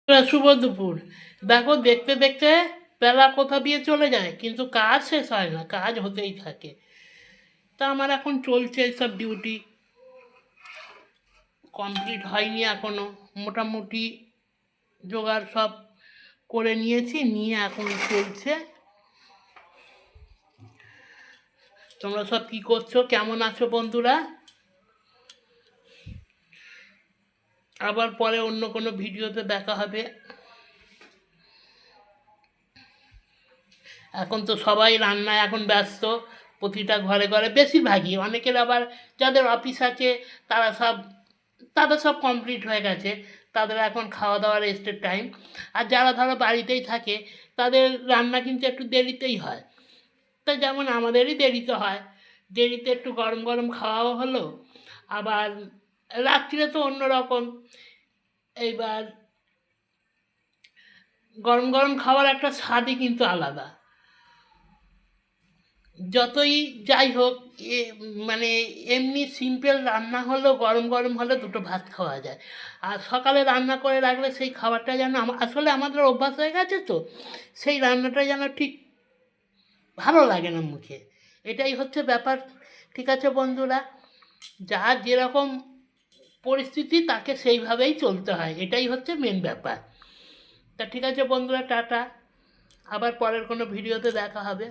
শুভ দুপুর। দেখো দেখতে দেখতে বেলা কোথা দিয়ে চলে যায়, কিন্তু কাজ শেষ হয় না, কাজ হতেই থাকে। তা আমার এখন চলছে সব ডিউটি, কমপ্লিট হয়নি এখনও। মোটামুটি জোগাড় সব করে নিয়েছি, নিয়ে এখন চলছে। তোমরা সব কী করছো, কেমন আছো বন্ধুরা? আবার পরে অন্য কোনো ভিডিওতে দেখা হবে। এখন তো সবাই রান্নায় এখন ব্যস্ত, প্রতিটা ঘরে ঘরে বেশিরভাগই। অনেকের আবার যাদের অফিস আছে তাদের সব কমপ্লিট হয়ে গেছে, তাদের এখন খাওয়া দাওয়া রেস্টের টাইম। আর যারা ধরো বাড়িতেই থাকে তাদের রান্না কিন্তু একটু দেরিতেই হয়। তা যেমন আমাদেরই দেরিতে হয়, দেরিতে একটু গরম গরম খাওয়াও হলো। আবার রাত্রিরে তো অন্য রকম। এইবার গরম গরম খাওয়ার একটা স্বাদই কিন্তু আলাদা। যতই যাই হোক, এ মানে এমনি সিম্পল রান্না হলেও গরম গরম হলে দুটো ভাত খাওয়া যায়। আর সকালে রান্না করে রাখলে সেই খাবারটা যেন আসলে আমাদের অভ্যাস হয়ে গেছে, তো সেই রান্নাটা যেন ঠিক ভালো লাগে না মুখে। এটাই হচ্ছে ব্যাপার। ঠিক আছে বন্ধুরা, যার যেরকম পরিস্থিতি তাকে সেইভাবেই চলতে হয়, এটাই হচ্ছে মেন ব্যাপার। তা ঠিক আছে বন্ধুরা, টাটা। আবার পরের কোনো ভিডিওতে দেখা হবে।